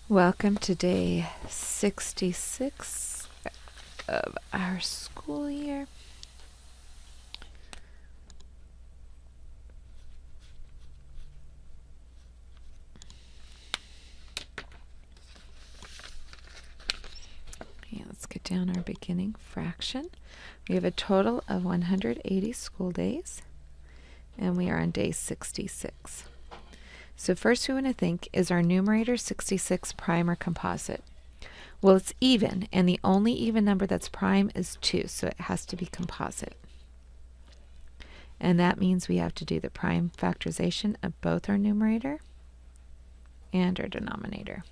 Welcome to day 66 of our school year. Okay, let's get down our beginning fraction. We have a total of 180 school days, and we are on day 66. So first we want to think, is our numerator 66 prime or composite? Well, it's even, and the only even number that's prime is 2, so it has to be composite. And that means we have to do the prime factorization of both our numerator and our denominator.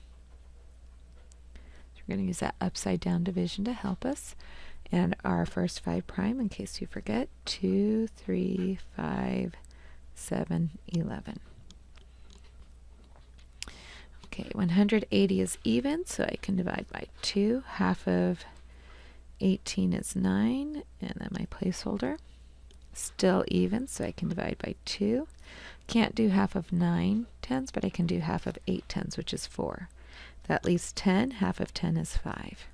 So we're going to use that upside down division to help us. And our first 5 prime, in case you forget, 2, 3, 5, 7, 11. Okay, 180 is even, so I can divide by 2. Half of 18 is 9, and then my placeholder. Still even, so I can divide by 2. Can't do half of 9 tenths, but I can do half of 8 tenths, which is 4. That leaves 10. Half of 10 is 5.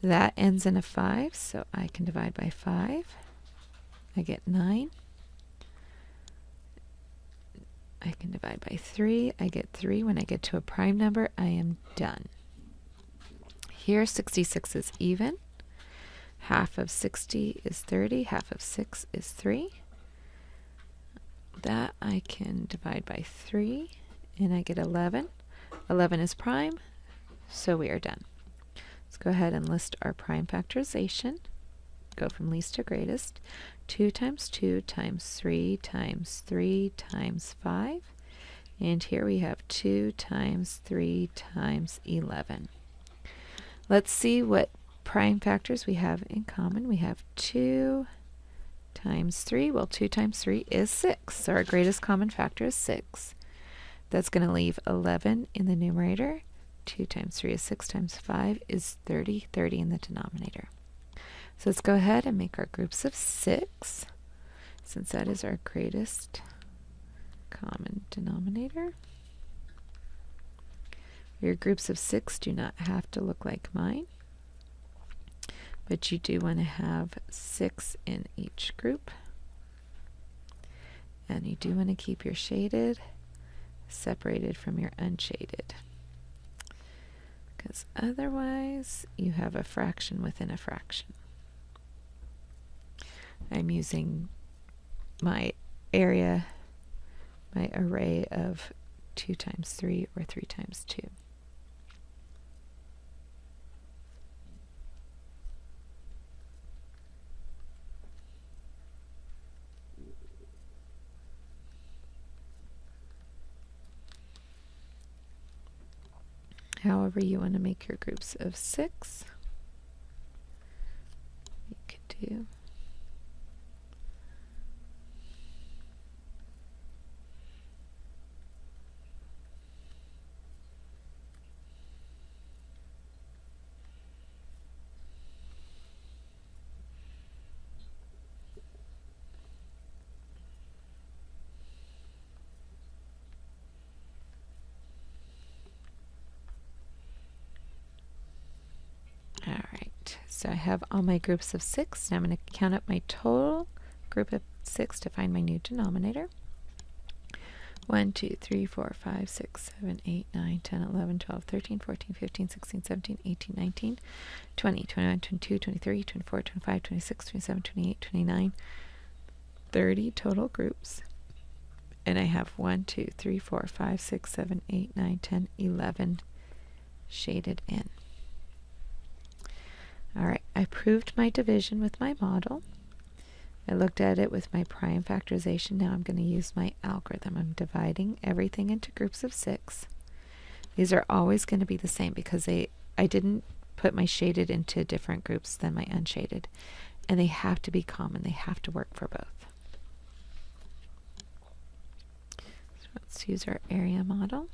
That ends in a 5, so I can divide by 5. I get 9. I can divide by 3. I get 3. When I get to a prime number, I am done. Here, 66 is even. Half of 60 is 30. Half of 6 is 3. That I can divide by 3, and I get 11. 11 is prime, so we are done. Let's go ahead and list our prime factorization. Go from least to greatest. 2 times 2 times 3 times 3 times 5. And here we have 2 times 3 times 11. Let's see what prime factors we have in common. We have 2 times 3. Well, 2 times 3 is 6. So our greatest common factor is 6. That's going to leave 11 in the numerator. 2 times 3 is 6 times 5 is 30. 30 in the denominator. So let's go ahead and make our groups of 6, since that is our greatest common denominator. Your groups of 6 do not have to look like mine, but you do want to have 6 in each group. And you do want to keep your shaded separated from your unshaded, because otherwise you have a fraction within a fraction. I'm using my area, my array of 2 times 3 or 3 times 2. However you want to make your groups of 6, you could do. So I have all my groups of 6. Now I'm going to count up my total group of 6 to find my new denominator. 1, 2, 3, 4, 5, 6, 7, 8, 9, 10, 11, 12, 13, 14, 15, 16, 17, 18, 19, 20, 21, 22, 23, 24, 25, 26, 27, 28, 29, 30 total groups. And I have 1, 2, 3, 4, 5, 6, 7, 8, 9, 10, 11 shaded in. Alright, I proved my division with my model. I looked at it with my prime factorization. Now I'm going to use my algorithm. I'm dividing everything into groups of 6. These are always going to be the same because I didn't put my shaded into different groups than my unshaded. And they have to be common. They have to work for both. So let's use our area model.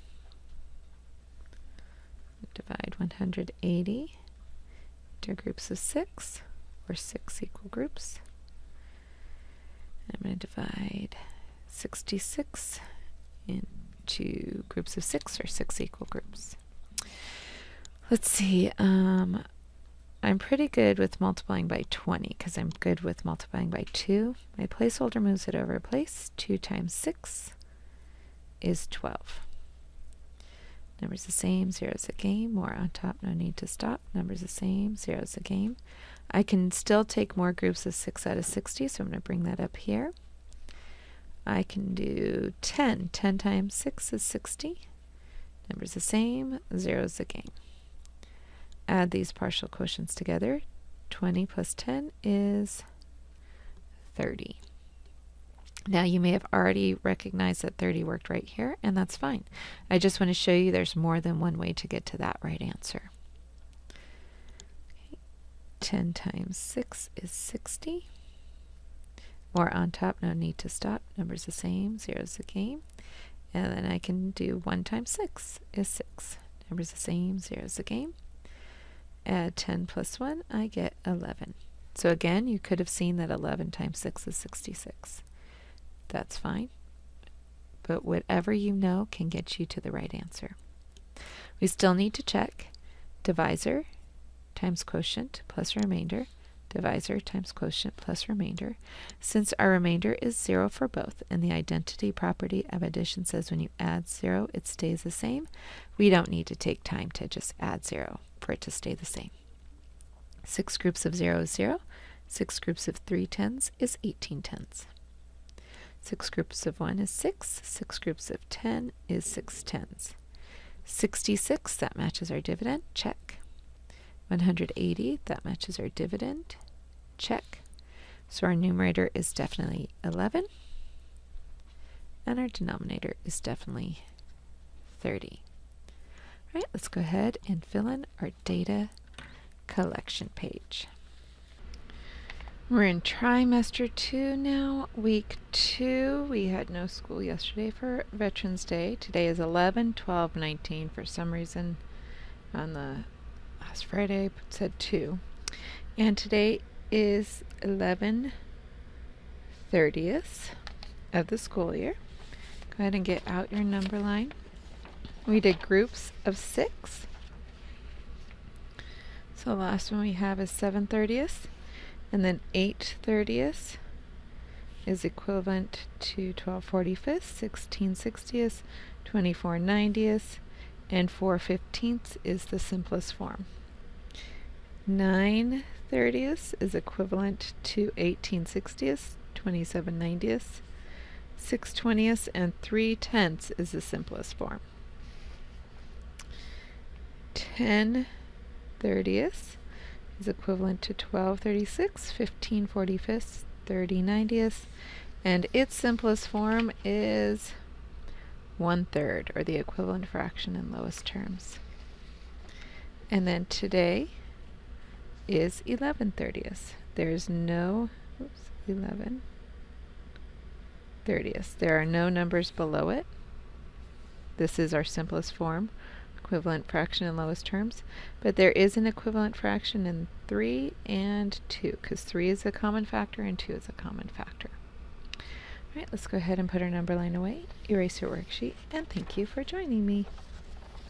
Divide 180 into groups of 6, or 6 equal groups. I'm going to divide 66 into two groups of 6 or 6 equal groups. Let's see. I'm pretty good with multiplying by 20 because I'm good with multiplying by 2. My placeholder moves it over a place. 2 times 6 is 12. Numbers the same, zeros a game. More on top, no need to stop. Numbers the same, zeros a game. I can still take more groups of 6 out of 60, so I'm going to bring that up here. I can do 10. 10 times 6 is 60. Numbers the same, zeros a game. Add these partial quotients together. 20 plus 10 is 30. Now you may have already recognized that 30 worked right here, and that's fine. I just want to show you there's more than one way to get to that right answer. Okay. 10 times 6 is 60. More on top, no need to stop. Numbers the same, zeros the game. And then I can do 1 times 6 is 6. Numbers the same, zeros the game. Add 10 plus 1, I get 11. So again, you could have seen that 11 times 6 is 66. That's fine. But whatever you know can get you to the right answer. We still need to check divisor times quotient plus remainder, divisor times quotient plus remainder. Since our remainder is 0 for both, and the identity property of addition says when you add 0, it stays the same, we don't need to take time to just add 0 for it to stay the same. 6 groups of 0 is 0. 6 groups of 3 tens is 18 tens. 6 groups of 1 is 6. 6 groups of 10 is 6 tens. 66, that matches our dividend. Check. 180, that matches our dividend. Check. So our numerator is definitely 11. And our denominator is definitely 30. All right, let's go ahead and fill in our data collection page. We're in trimester 2 now, week 2. We had no school yesterday for Veterans Day. Today is 11/12/19. For some reason on the last Friday it said 2. And today is 11/30th of the school year. Go ahead and get out your number line. We did groups of 6. So the last one we have is 7/30th, and then 8/30th is equivalent to 12/45th, 16/60th, 24/90th, and 4/15th is the simplest form. 9/30th is equivalent to 18/60th, 27/90th, 6/20th, and 3/10th is the simplest form. 10/30th is equivalent to 12/36, 15/45th, 30/90th, and its simplest form is 1/3, or the equivalent fraction in lowest terms. And then today is 11/30th. There's no 11/30th. There are no numbers below it. This is our simplest form, equivalent fraction in lowest terms, but there is an equivalent fraction in 3 and 2, because 3 is a common factor and 2 is a common factor. All right, let's go ahead and put our number line away, erase your worksheet, and thank you for joining me.